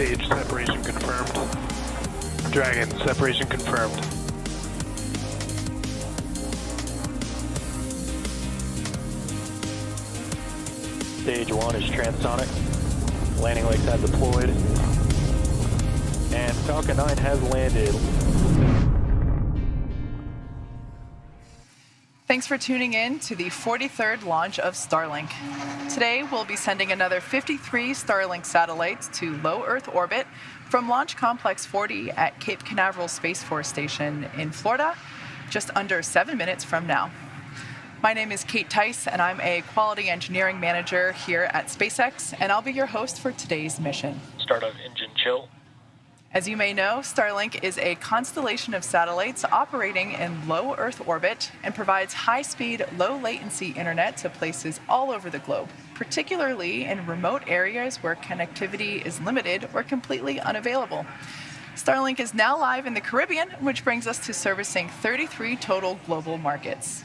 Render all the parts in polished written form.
stage separation confirmed. Dragon, separation confirmed. Stage 1 is transonic. Landing legs have deployed. And Falcon 9 has landed. Thanks for tuning in to the 43rd launch of Starlink. Today, we'll be sending another 53 Starlink satellites to low Earth orbit from Launch Complex 40 at Cape Canaveral Space Force Station in Florida, just under 7 minutes from now. My name is Kate Tice, and I'm a quality engineering manager here at SpaceX, and I'll be your host for today's mission. Start of engine chill. As you may know, Starlink is a constellation of satellites operating in low Earth orbit and provides high-speed, low-latency internet to places all over the globe, particularly in remote areas where connectivity is limited or completely unavailable. Starlink is now live in the Caribbean, which brings us to servicing 33 total global markets.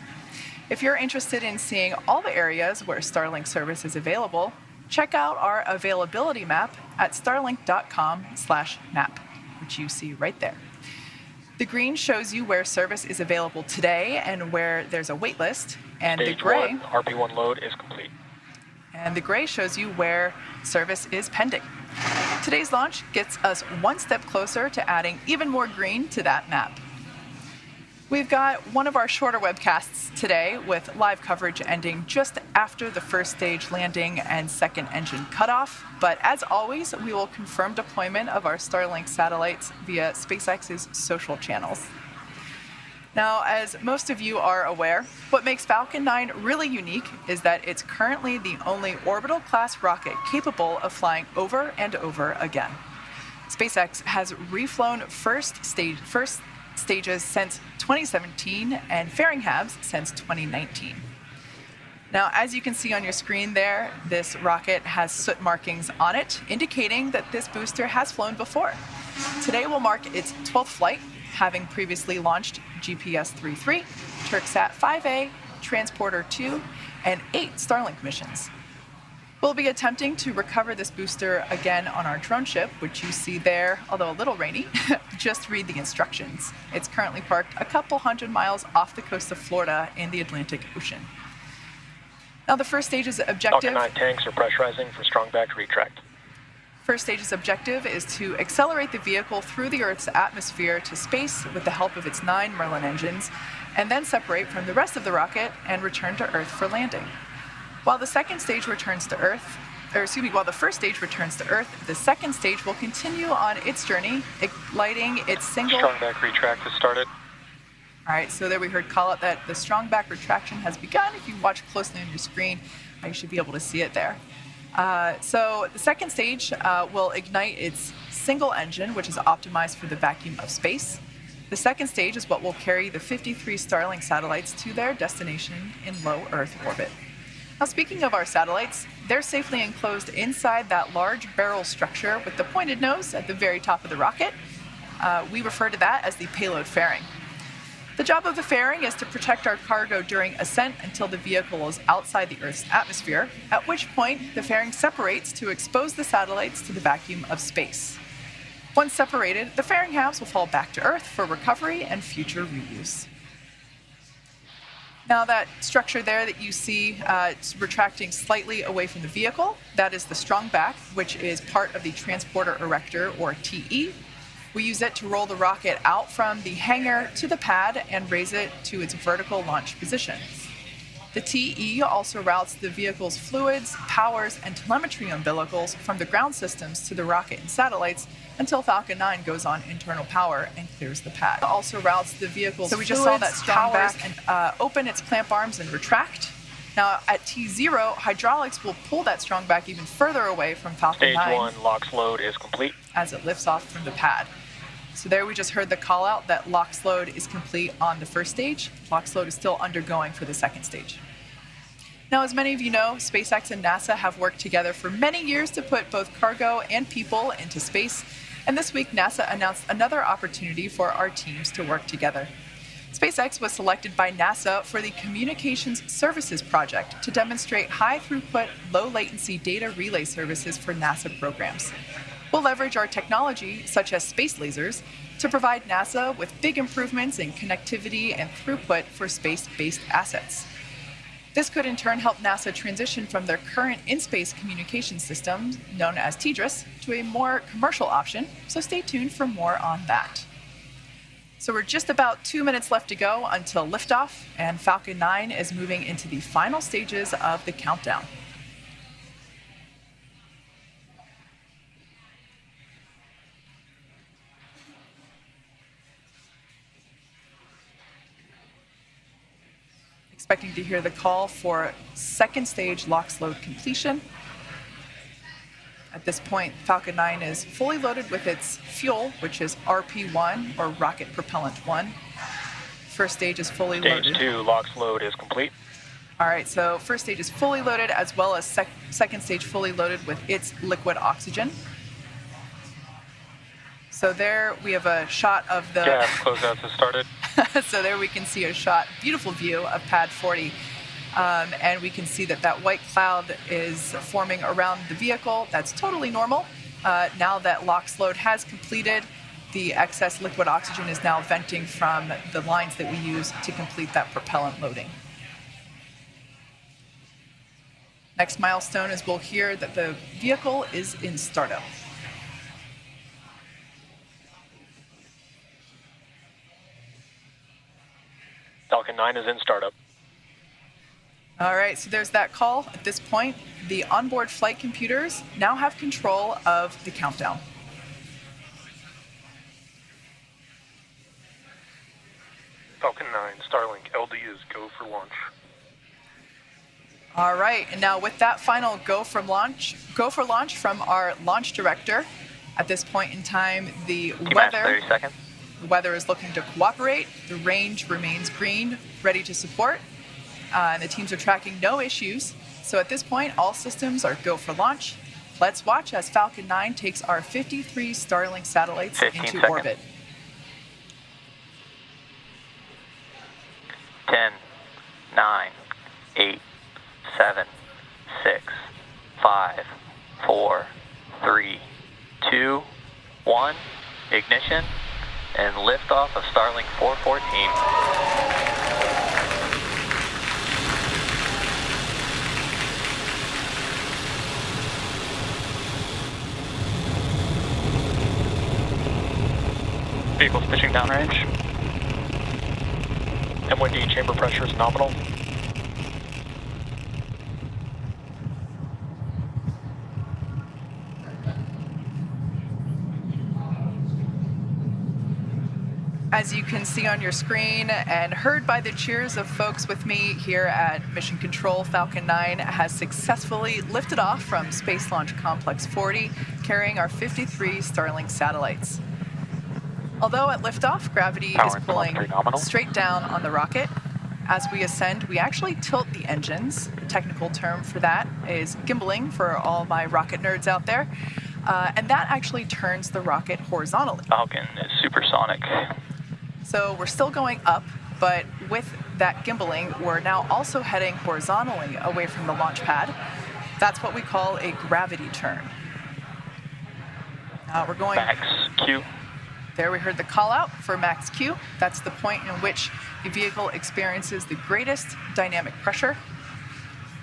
If you're interested in seeing all the areas where Starlink service is available, check out our availability map at starlink.com/map, which you see right there. The green shows you where service is available today and where there's a wait list, and Stage the gray 1, RP1 load is complete. And the gray shows you where service is pending. Today's launch gets us one step closer to adding even more green to that map. We've got one of our shorter webcasts today with live coverage ending just after the first stage landing and second engine cutoff. But as always, we will confirm deployment of our Starlink satellites via SpaceX's social channels. Now, as most of you are aware, what makes Falcon 9 really unique is that it's currently the only orbital-class rocket capable of flying over and over again. SpaceX has reflown first stages since 2017 and fairing halves since 2019. Now, as you can see on your screen there, this rocket has soot markings on it, indicating that this booster has flown before. Today will mark its 12th flight, having previously launched GPS 3-3, Turksat 5A, Transporter 2, and 8 Starlink missions. We'll be attempting to recover this booster again on our drone ship, which you see there, although a little rainy. Just read the instructions. It's currently parked a couple hundred miles off the coast of Florida in the Atlantic Ocean. Now, the first stage's objective... Falcon 9 tanks are pressurizing for strong back retract. First stage's objective is to accelerate the vehicle through the Earth's atmosphere to space with the help of its 9 Merlin engines, and then separate from the rest of the rocket and return to Earth for landing. While the first stage returns to Earth, the second stage will continue on its journey, lighting its single... Strong back retract has started. All right, so there we heard call out that the strong back retraction has begun. If you watch closely on your screen, you should be able to see it there. So the second stage will ignite its single engine, which is optimized for the vacuum of space. The second stage is what will carry the 53 Starlink satellites to their destination in low Earth orbit. Now, speaking of our satellites, they're safely enclosed inside that large barrel structure with the pointed nose at the very top of the rocket. We refer to that as the payload fairing. The job of the fairing is to protect our cargo during ascent until the vehicle is outside the Earth's atmosphere, at which point the fairing separates to expose the satellites to the vacuum of space. Once separated, the fairing halves will fall back to Earth for recovery and future reuse. Now, that structure there that you see it's retracting slightly away from the vehicle, that is the strong back, which is part of the transporter erector, or TE. We use it to roll the rocket out from the hangar to the pad and raise it to its vertical launch position. The TE also routes the vehicle's fluids, powers, and telemetry umbilicals from the ground systems to the rocket and satellites until Falcon 9 goes on internal power and clears the pad. It also routes the vehicle's fluids, saw that strong back and open its clamp arms and retract. Now, at T0, hydraulics will pull that strong back even further away from Falcon 9. Stage 1 LOX load is complete. As it lifts off from the pad. So there we just heard the call out that LOX load is complete on the first stage. LOX load is still undergoing for the second stage. Now, as many of you know, SpaceX and NASA have worked together for many years to put both cargo and people into space. And this week, NASA announced another opportunity for our teams to work together. SpaceX was selected by NASA for the Communications Services Project to demonstrate high-throughput, low-latency data relay services for NASA programs. We'll leverage our technology, such as space lasers, to provide NASA with big improvements in connectivity and throughput for space-based assets. This could in turn help NASA transition from their current in-space communication system, known as TDRS, to a more commercial option, so stay tuned for more on that. So we're just about 2 minutes left to go until liftoff, and Falcon 9 is moving into the final stages of the countdown. Expecting to hear the call for second stage LOX load completion. At this point, Falcon 9 is fully loaded with its fuel, which is RP1, or Rocket Propellant 1. First stage is fully loaded. Stage 2 LOX load is complete. All right, so first stage is fully loaded, as well as second stage fully loaded with its liquid oxygen. So there we have a shot of the... Gas closeouts has started. So there we can see a shot, beautiful view of pad 40. And we can see that that white cloud is forming around the vehicle. That's totally normal. Now that LOX load has completed, the excess liquid oxygen is now venting from the lines that we use to complete that propellant loading. Next milestone is we'll hear that the vehicle is in startup. Falcon 9 is in startup. All right, so there's that call. At this point, the onboard flight computers now have control of the countdown. Falcon 9, Starlink, LD is go for launch. All right, and now with that final go for launch from our launch director. At this point in time, the weather 30 seconds. The weather is looking to cooperate. The range remains green, ready to support. And the teams are tracking no issues. So at this point, all systems are go for launch. Let's watch as Falcon 9 takes our 53 Starlink satellites into orbit. 10, 9, 8, 7, 6, 5, 4, 3, 2, 1. Ignition and liftoff of Starlink 414. Vehicle's pitching downrange. MOD chamber pressure is nominal. As you can see on your screen and heard by the cheers of folks with me here at Mission Control, Falcon 9 has successfully lifted off from Space Launch Complex 40, carrying our 53 Starlink satellites. Although at liftoff, gravity is pulling straight down on the rocket. As we ascend, we actually tilt the engines. The technical term for that is gimbaling for all my rocket nerds out there. And that actually turns the rocket horizontally. Falcon is supersonic. So we're still going up, but with that gimbaling, we're now also heading horizontally away from the launch pad. That's what we call a gravity turn. We're going... Max Q. There we heard the call out for max Q. That's the point in which the vehicle experiences the greatest dynamic pressure.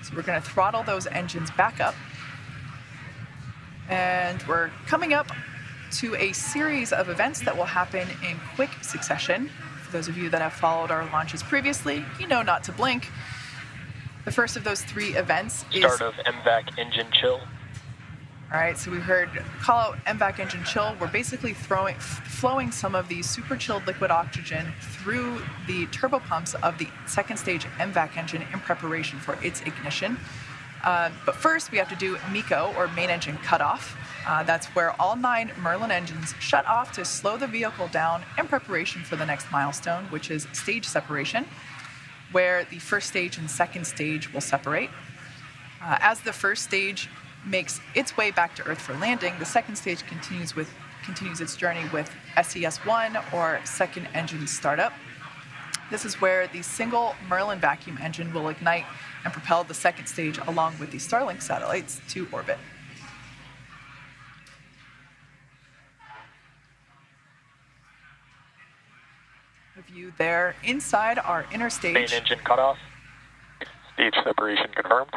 So we're going to throttle those engines back up. And we're coming up to a series of events that will happen in quick succession. For those of you that have followed our launches previously, you know not to blink. The first of those three events is... Start of MVAC engine chill. All right, so we heard call out MVAC engine chill. We're basically flowing some of the super chilled liquid oxygen through the turbopumps of the second stage MVAC engine in preparation for its ignition. But first, we have to do MECO, or main engine cutoff. That's where all 9 Merlin engines shut off to slow the vehicle down in preparation for the next milestone, which is stage separation, where the first stage and second stage will separate. As the first stage makes its way back to Earth for landing, the second stage continues its journey with SES-1, or second engine startup. This is where the single Merlin vacuum engine will ignite and propel the second stage along with the Starlink satellites to orbit. view there inside our inner stage. Main engine cutoff. Stage separation confirmed.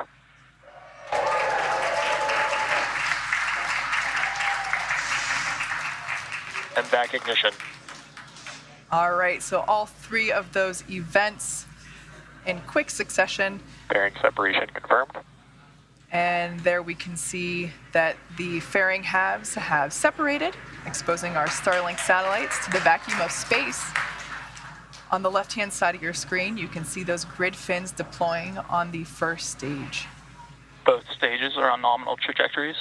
And back ignition. All right, so all three of those events in quick succession. Bearing separation confirmed. And there we can see that the fairing halves have separated, exposing our Starlink satellites to the vacuum of space. On the left-hand side of your screen, you can see those grid fins deploying on the first stage. Both stages are on nominal trajectories.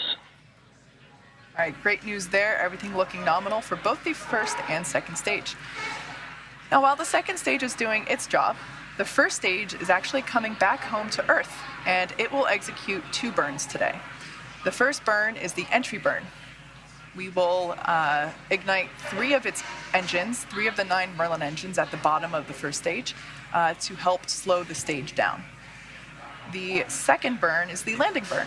All right, great news there. Everything looking nominal for both the first and second stage. Now, while the second stage is doing its job, the first stage is actually coming back home to Earth, and it will execute 2 burns today. The first burn is the entry burn. We will ignite 3 of its engines, 3 of the 9 Merlin engines at the bottom of the first stage to help slow the stage down. The second burn is the landing burn,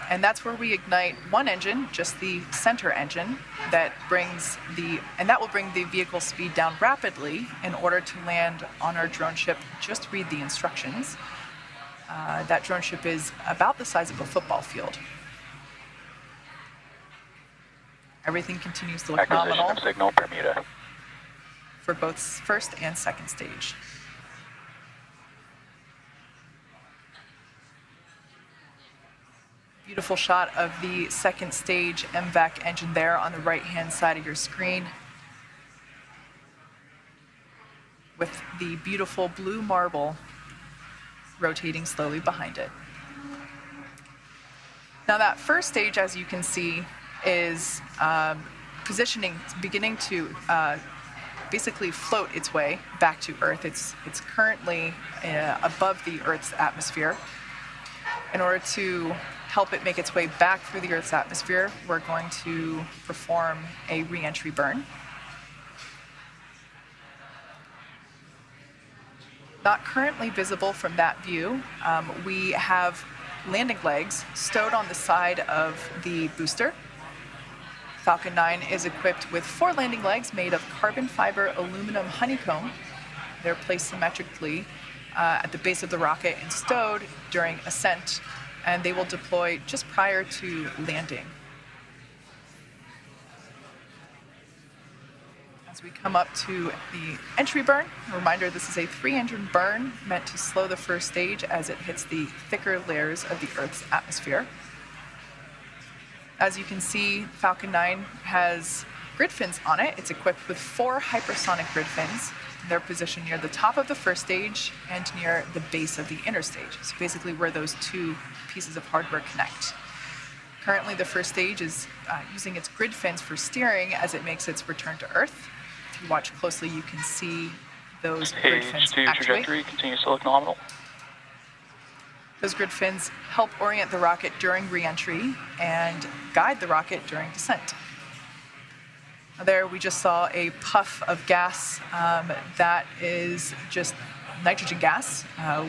and that's where we ignite 1 engine, just the center engine, that will bring the vehicle speed down rapidly in order to land on our drone ship. Just read the instructions. That drone ship is about the size of a football field. Everything continues to look nominal Acquisition of signal Bermuda. for both first and second stage. Beautiful shot of the second stage MVAC engine there on the right-hand side of your screen, with the beautiful blue marble rotating slowly behind it. Now that first stage, as you can see, is beginning to basically float its way back to Earth. It's currently above the Earth's atmosphere. In order to help it make its way back through the Earth's atmosphere, we're going to perform a re-entry burn. Not currently visible from that view, we have landing legs stowed on the side of the booster. Falcon 9 is equipped with 4 landing legs made of carbon fiber aluminum honeycomb. They're placed symmetrically at the base of the rocket and stowed during ascent, and they will deploy just prior to landing. As we come up to the entry burn, a reminder, this is a 3-engine burn meant to slow the first stage as it hits the thicker layers of the Earth's atmosphere. As you can see, Falcon 9 has grid fins on it. It's equipped with 4 hypersonic grid fins. They're positioned near the top of the first stage and near the base of the inner stage, so basically where those 2 pieces of hardware connect. Currently, the first stage is using its grid fins for steering as it makes its return to Earth. If you watch closely, you can see those grid fins Stage 2 actuate. trajectory continues to look nominal. Those grid fins help orient the rocket during re-entry and guide the rocket during descent. There we just saw a puff of gas. That is just nitrogen gas.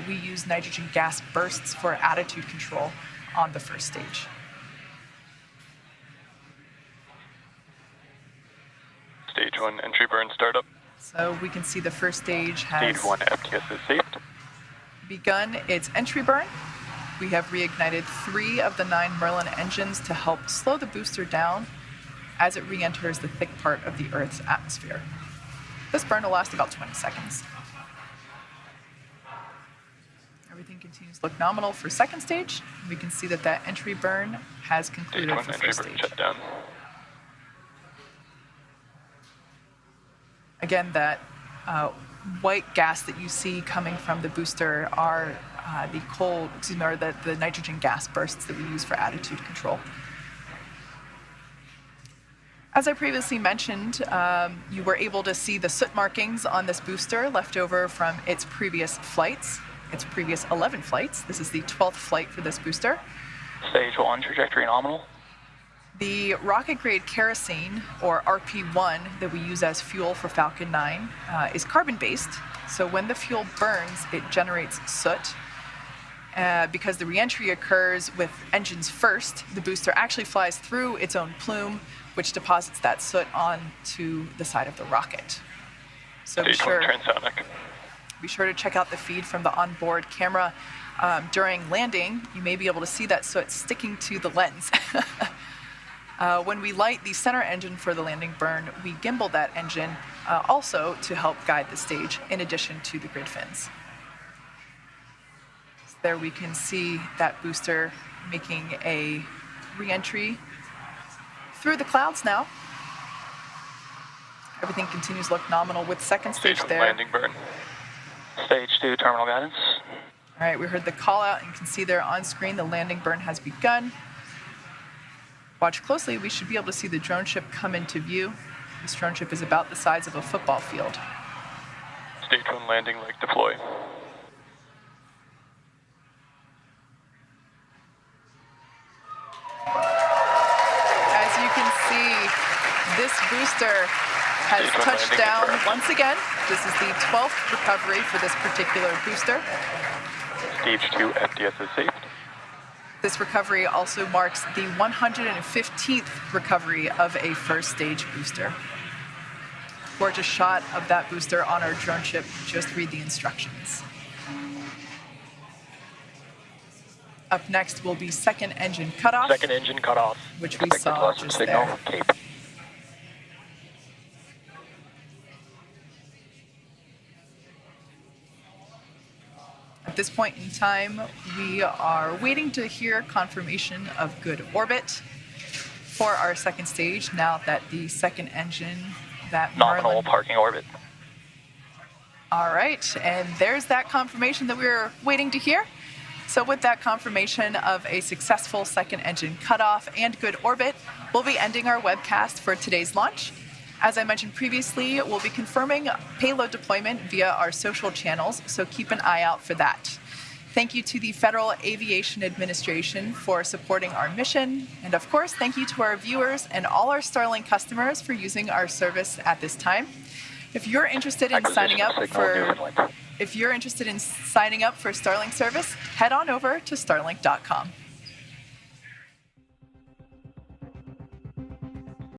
We use nitrogen gas bursts for attitude control on the first stage. Stage 1 entry burn startup. So we can see the first stage has Stage 1 FTS is saved. begun its entry burn. We have reignited 3 of the 9 Merlin engines to help slow the booster down as it re-enters the thick part of the Earth's atmosphere. This burn will last about 20 seconds. Everything continues to look nominal for second stage. We can see that that entry burn has Stage concluded 1 for entry first burn stage. shut down. Again, that white gas that you see coming from the booster are the nitrogen gas bursts that we use for attitude control. As I previously mentioned, you were able to see the soot markings on this booster left over from its previous flights, its previous 11 flights. This is the 12th flight for this booster. Stage 1 trajectory nominal. The rocket-grade kerosene, or RP1, that we use as fuel for Falcon 9 is carbon-based. So when the fuel burns, it generates soot. Because the reentry occurs with engines first, the booster actually flies through its own plume, which deposits that soot onto the side of the rocket. So be Stage 1 sure to check out the feed from the onboard camera during landing. You may be able to see that, so it's sticking to the lens. When we light the center engine for the landing burn, we gimbal that engine also to help guide the stage in addition to the grid fins. So there we can see that booster making a re-entry through the clouds now. Everything continues to look nominal with second stage Stage 1 there. landing burn. Stage 2 terminal guidance. All right, we heard the call out and you can see there on screen the landing burn has begun. Watch closely, we should be able to see the drone ship come into view. This drone ship is about the size of a football field. Stage 1 landing leg deploy. As you can see, this booster has Stage 1 touched landing down confirmed. once again. This is the 12th recovery for this particular booster. Stage 2 FDS is safe. This recovery also marks the 115th recovery of a first stage booster. Gorgeous shot of that booster on our drone ship. Just read the instructions. Up next will be second engine cutoff, Second engine cut off. which we Expected saw loss of just signal. there. Cape. At this point in time, we are waiting to hear confirmation of good orbit for our second stage now that the second engine, that Nominal Merlin. parking orbit. All right, and there's that confirmation that we were waiting to hear. So with that confirmation of a successful second engine cutoff and good orbit, we'll be ending our webcast for today's launch. As I mentioned previously, we'll be confirming payload deployment via our social channels, so keep an eye out for that. Thank you to the Federal Aviation Administration for supporting our mission. And of course, thank you to our viewers and all our Starlink customers for using our service at this time. If you're interested in signing up for Starlink service, head on over to starlink.com.